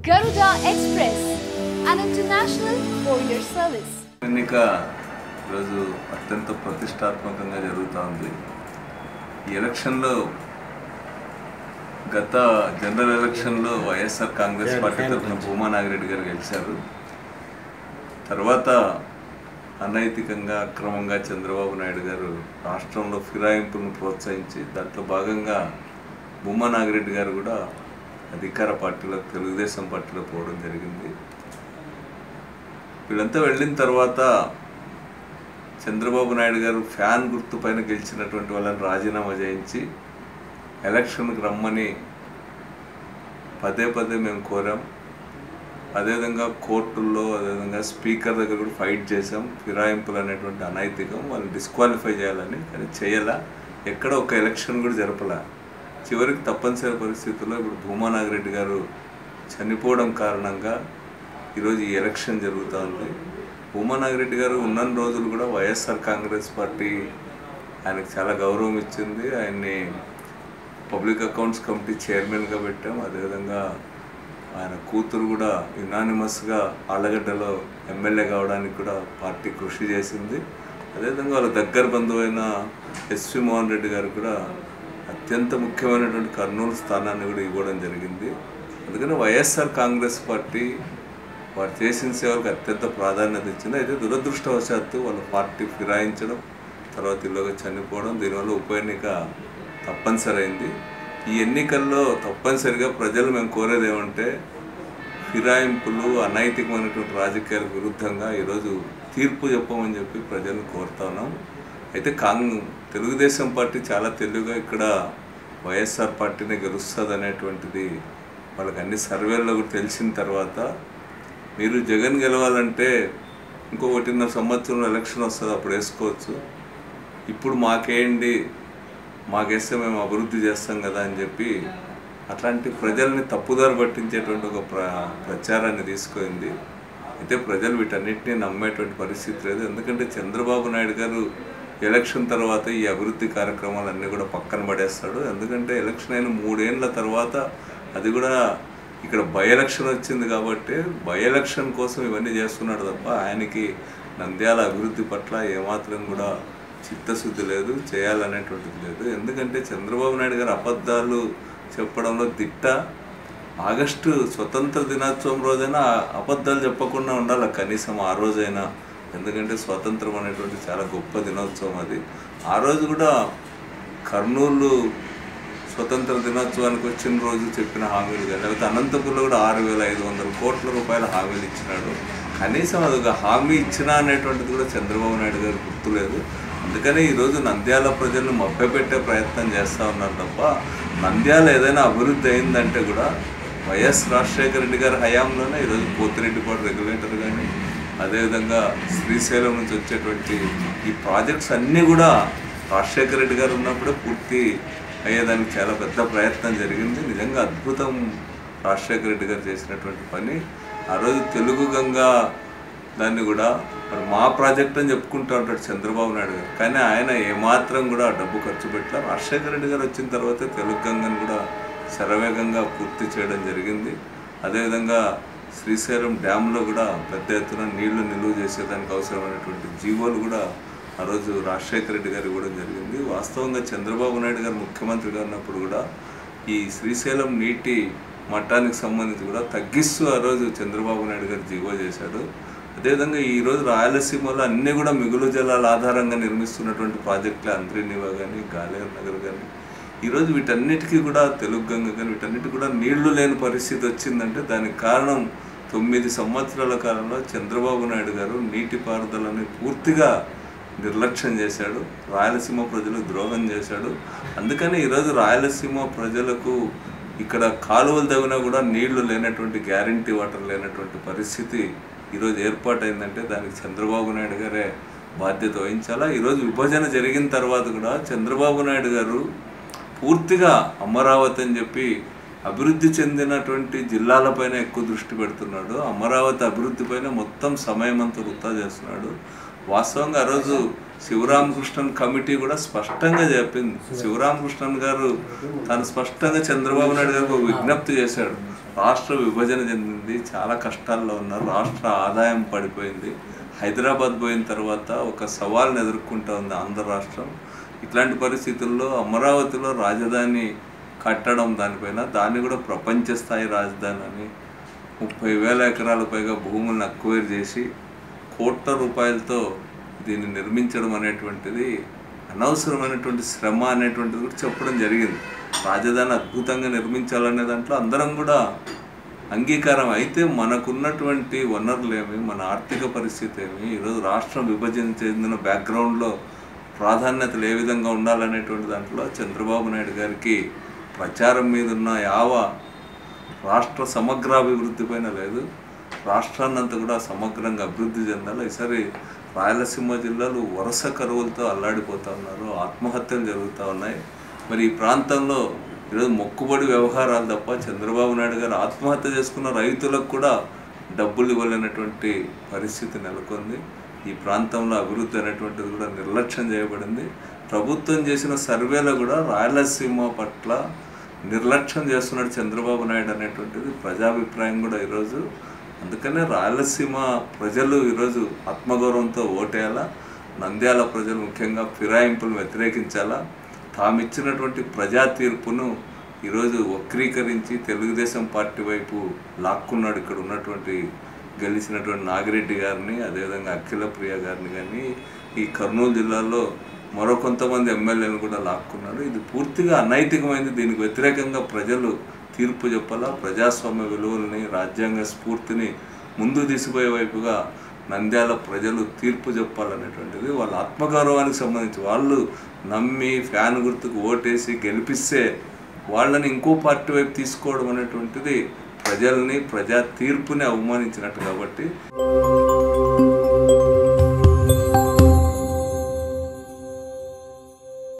Garuda Express, an international courier service. ఎన్నిక రోజు అత్యంత ప్రతిష్టాత్మకంగా జరుగుతోంది. ఈ ఎలక్షన్లో గత జనరల్ ఎలక్షన్లో వైఎస్ఆర్ కాంగ్రెస్ పార్టీ తరఫున భూమా నాగిరెడ్డి గారు గెలిచారు. తర్వాత అనైతికంగా అక్రమంగా చంద్రబాబు నాయుడు గారు రాష్ట్రంలో ఫిరాయింపులను ప్రోత్సహించి దాంట్లో భాగంగా భూమా నాగిరెడ్డి గారు కూడా అధికార పార్టీలో తెలుగుదేశం పార్టీలో పోవడం జరిగింది. వీళ్ళంతా వెళ్ళిన తర్వాత చంద్రబాబు నాయుడు గారు ఫ్యాన్ గుర్తు పైన గెలిచినటువంటి వాళ్ళని రాజీనామా చేయించి ఎలక్షన్కి రమ్మని పదే పదే మేము కోరాం. అదేవిధంగా కోర్టుల్లో అదేవిధంగా స్పీకర్ దగ్గర కూడా ఫైట్ చేసాం. ఫిరాయింపులు అనేటువంటి అనైతికం, వాళ్ళని డిస్క్వాలిఫై చేయాలని, కానీ చేయాల. ఎక్కడ ఒక ఎలక్షన్ కూడా జరపలా. చివరికి తప్పనిసరి పరిస్థితుల్లో ఇప్పుడు భూమా నాగిరెడ్డి గారు చనిపోవడం కారణంగా ఈరోజు ఈ ఎలక్షన్ జరుగుతూ ఉంది. భూమా నాగిరెడ్డి గారు ఉన్న రోజులు కూడా వైఎస్ఆర్ కాంగ్రెస్ పార్టీ ఆయనకు చాలా గౌరవం ఇచ్చింది. ఆయన్ని పబ్లిక్ అకౌంట్స్ కమిటీ చైర్మన్గా పెట్టాం. అదేవిధంగా ఆయన కూతురు కూడా యునానిమస్గా ఆళ్ళగడ్డలో ఎమ్మెల్యే కావడానికి కూడా పార్టీ కృషి చేసింది. అదేవిధంగా వాళ్ళ దగ్గర బంధువైన ఎస్వి మోహన్ రెడ్డి గారు కూడా అత్యంత ముఖ్యమైనటువంటి కర్నూలు స్థానాన్ని కూడా ఇవ్వడం జరిగింది. అందుకని వైఎస్ఆర్ కాంగ్రెస్ పార్టీ వారు చేసిన సేవలకు అత్యంత ప్రాధాన్యత ఇచ్చింది. అయితే దురదృష్టవశాత్తు వాళ్ళ పార్టీ ఫిరాయించడం, తర్వాత ఇల్లుగా చనిపోవడం, దీనివల్ల ఉప ఎన్నిక తప్పనిసరి అయింది. ఈ ఎన్నికల్లో తప్పనిసరిగా ప్రజలు మేము కోరేది ఏమంటే ఫిరాయింపులు, అనైతికమైనటువంటి రాజకీయాలకు విరుద్ధంగా ఈరోజు తీర్పు చెప్పమని చెప్పి ప్రజలను కోరుతా ఉన్నాం. అయితే తెలుగుదేశం పార్టీ చాలా తెలివిగా ఇక్కడ వైఎస్ఆర్ పార్టీనే గెలుస్తుంది అనేటువంటిది వాళ్ళకి అన్ని సర్వేల్లో కూడా తెలిసిన తర్వాత, మీరు జగన్ గెలవాలంటే ఇంకో 1.5 సంవత్సరం ఎలక్షన్ వస్తుంది, అప్పుడు వేసుకోవచ్చు, ఇప్పుడు మాకేంటి, మాకేస్తే మేము అభివృద్ధి చేస్తాం కదా అని చెప్పి అట్లాంటి ప్రజల్ని తప్పుదారి పట్టించేటువంటి ఒక ప్రచారాన్ని తీసుకుంది. అయితే ప్రజలు వీటన్నిటినీ నమ్మేటువంటి పరిస్థితి లేదు. ఎందుకంటే చంద్రబాబు నాయుడు గారు ఎలక్షన్ తర్వాత ఈ అభివృద్ధి కార్యక్రమాలన్నీ కూడా పక్కన పడేస్తాడు. ఎందుకంటే ఎలక్షన్ అయిన 3 ఏళ్ళ తర్వాత, అది కూడా ఇక్కడ బై ఎలక్షన్ వచ్చింది కాబట్టి బై ఎలక్షన్ కోసం ఇవన్నీ చేస్తున్నాడు తప్ప ఆయనకి నంద్యాల అభివృద్ధి పట్ల ఏమాత్రం కూడా చిత్తశుద్ధి లేదు, చేయాలనేటువంటిది లేదు. ఎందుకంటే చంద్రబాబు నాయుడు గారు అబద్ధాలు చెప్పడంలో దిట్ట. ఆగస్టు స్వతంత్ర దినోత్సవం రోజైనా అబద్ధాలు చెప్పకుండా ఉండాలి కనీసం ఆ రోజైనా. ఎందుకంటే స్వాతంత్రం అనేటువంటి చాలా గొప్ప దినోత్సవం అది. ఆ రోజు కూడా కర్నూలు స్వతంత్ర దినోత్సవానికి వచ్చిన రోజు చెప్పిన హామీలు కానీ, లేకపోతే అనంతపురంలో కూడా 6,500 కోట్ల రూపాయల హామీలు ఇచ్చినాడు. కనీసం అదొక హామీ ఇచ్చినా అనేటువంటిది కూడా చంద్రబాబు నాయుడు గారు గుర్తులేదు. అందుకని ఈరోజు నంద్యాల ప్రజలను మభ్యపెట్టే ప్రయత్నం చేస్తూ ఉన్నారు తప్ప, నంద్యాల ఏదైనా అభివృద్ధి అయిందంటే కూడా వైఎస్ రాజశేఖర రెడ్డి గారి హయాంలోనే ఈరోజు పోతిరెడ్డిపాడు రెగ్యులేటర్ కానీ, అదేవిధంగా శ్రీశైలం నుంచి వచ్చేటువంటి ఈ ప్రాజెక్ట్స్ అన్నీ కూడా రాజశేఖర రెడ్డి గారు ఉన్నప్పుడే పూర్తి అయ్యేదానికి చాలా పెద్ద ప్రయత్నం జరిగింది. నిజంగా అద్భుతం రాజశేఖర రెడ్డి గారు చేసినటువంటి పని. ఆ రోజు తెలుగు గంగా దాన్ని కూడా మరి మా ప్రాజెక్ట్ అని చెప్పుకుంటూ ఉంటాడు చంద్రబాబు నాయుడు గారు, కానీ ఆయన ఏమాత్రం కూడా డబ్బు ఖర్చు పెట్టారు. రాజశేఖర రెడ్డి గారు వచ్చిన తర్వాతే తెలుగు గంగను కూడా శరవేగంగా పూర్తి చేయడం జరిగింది. అదేవిధంగా శ్రీశైలం డ్యాంలో కూడా పెద్ద ఎత్తున నీళ్లు నిలువ చేసేదానికి అవసరమైనటువంటి జీవోలు కూడా ఆ రోజు రాజశేఖర రెడ్డి గారు ఇవ్వడం జరిగింది. వాస్తవంగా చంద్రబాబు నాయుడు గారు ముఖ్యమంత్రిగా ఉన్నప్పుడు కూడా ఈ శ్రీశైలం నీటి మట్టానికి సంబంధించి కూడా తగ్గిస్తూ ఆ రోజు చంద్రబాబు నాయుడు గారు జీవో చేశాడు. అదేవిధంగా ఈరోజు రాయలసీమలో అన్నీ కూడా మిగులు జలాల ఆధారంగా నిర్మిస్తున్నటువంటి ప్రాజెక్టులు అంద్రినివా కానీ, గాలేరు నగర్ కానీ, ఈరోజు వీటన్నిటికీ కూడా తెలుగు గంగ కానీ వీటన్నిటికీ కూడా నీళ్లు లేని పరిస్థితి వచ్చిందంటే దానికి కారణం 9 సంవత్సరాల కాలంలో చంద్రబాబు నాయుడు గారు నీటిపారుదలని పూర్తిగా నిర్లక్ష్యం చేశాడు. రాయలసీమ ప్రజలకు ద్రోహం చేశాడు. అందుకని ఈరోజు రాయలసీమ ప్రజలకు ఇక్కడ కాలువలు తవ్వినా కూడా నీళ్లు లేనటువంటి, గ్యారంటీ వాటర్ లేనటువంటి పరిస్థితి ఈరోజు ఏర్పాటైందంటే దానికి చంద్రబాబు నాయుడు గారే బాధ్యత వహించాలా. ఈరోజు విభజన జరిగిన తర్వాత కూడా చంద్రబాబు నాయుడు గారు పూర్తిగా అమరావతి అని చెప్పి అభివృద్ధి చెందినటువంటి జిల్లాలపైన ఎక్కువ దృష్టి పెడుతున్నాడు. అమరావతి అభివృద్ధి పైన మొత్తం సమయం అంతా వృధా చేస్తున్నాడు. వాస్తవంగా ఆ రోజు శివరామకృష్ణన్ కమిటీ కూడా స్పష్టంగా చెప్పింది. శివరామకృష్ణన్ గారు తను స్పష్టంగా చంద్రబాబు నాయుడు గారికి ఒక విజ్ఞప్తి చేశాడు. రాష్ట్ర విభజన చెందింది, చాలా కష్టాల్లో ఉన్నారు, రాష్ట్ర ఆదాయం పడిపోయింది, హైదరాబాద్ పోయిన తర్వాత ఒక సవాల్ని ఎదుర్కొంటూ ఉంది ఆంధ్ర రాష్ట్రం. ఇట్లాంటి పరిస్థితుల్లో అమరావతిలో రాజధాని కట్టడం దానిపైన, దాన్ని కూడా ప్రపంచ స్థాయి రాజధాని అని 30,000 ఎకరాల పైగా భూములను అక్వైర్ చేసి కోట్ల రూపాయలతో దీన్ని నిర్మించడం అనేటువంటిది అనవసరమైనటువంటి శ్రమ అనేటువంటిది కూడా చెప్పడం జరిగింది. రాజధాని అద్భుతంగా నిర్మించాలనే దాంట్లో అందరం కూడా అంగీకారం. అయితే మనకున్నటువంటి వనరులు ఏమి, మన ఆర్థిక పరిస్థితి ఏమి, ఈరోజు రాష్ట్రం విభజన చెందిన బ్యాక్గ్రౌండ్లో ప్రాధాన్యతలు ఏ విధంగా ఉండాలనేటువంటి దాంట్లో చంద్రబాబు నాయుడు గారికి ప్రచారం మీద ఉన్న యావ రాష్ట్ర సమగ్రాభివృద్ధి పైన లేదు. రాష్ట్రాన్నంతా కూడా సమగ్రంగా అభివృద్ధి చెందాలి. ఈసారి రాయలసీమ జిల్లాలు వరుస కరువులతో అల్లాడిపోతూ ఉన్నారు, ఆత్మహత్యలు జరుగుతూ ఉన్నాయి. మరి ఈ ప్రాంతంలో ఈరోజు మొక్కుబడి వ్యవహారాలు తప్ప చంద్రబాబు నాయుడు గారు ఆత్మహత్య చేసుకున్న రైతులకు కూడా డబ్బులు ఇవ్వలేనటువంటి పరిస్థితి నెలకొంది. ఈ ప్రాంతంలో అభివృద్ధి అనేటువంటిది కూడా నిర్లక్ష్యం చేయబడింది. ప్రభుత్వం చేసిన సర్వేలో కూడా రాయలసీమ పట్ల నిర్లక్ష్యం చేస్తున్నాడు చంద్రబాబు నాయుడు అనేటువంటిది ప్రజాభిప్రాయం కూడా ఈరోజు. అందుకనే రాయలసీమ ప్రజలు ఈరోజు ఆత్మగౌరవంతో ఓటేయాలా, నంద్యాల ప్రజలు ముఖ్యంగా ఫిరాయింపులను వ్యతిరేకించాలా, తామిచ్చినటువంటి ప్రజా తీర్పును ఈరోజు వక్రీకరించి తెలుగుదేశం పార్టీ వైపు లాక్కున్నాడు. ఇక్కడ ఉన్నటువంటి గెలిచినటువంటి నాగిరెడ్డి గారిని, అదేవిధంగా అఖిలప్రియ గారిని కానీ, ఈ కర్నూలు జిల్లాలో మరో కొంతమంది ఎమ్మెల్యేలను కూడా లాక్కున్నాడు. ఇది పూర్తిగా అనైతికమైంది. దీనికి వ్యతిరేకంగా ప్రజలు తీర్పు చెప్పాలా, ప్రజాస్వామ్య విలువల్ని, రాజ్యాంగ స్ఫూర్తిని ముందు తీసిపోయే వైపుగా నంద్యాల ప్రజలు తీర్పు చెప్పాలనేటువంటిది వాళ్ళ ఆత్మగౌరవానికి సంబంధించి. వాళ్ళు నమ్మి ఫ్యాన్ గుర్తుకు ఓటేసి గెలిపిస్తే వాళ్ళని ఇంకో పార్టీ వైపు తీసుకోవడం అనేటువంటిది ప్రజల్ని, ప్రజా తీర్పుని అవమానించినట్టు. కాబట్టి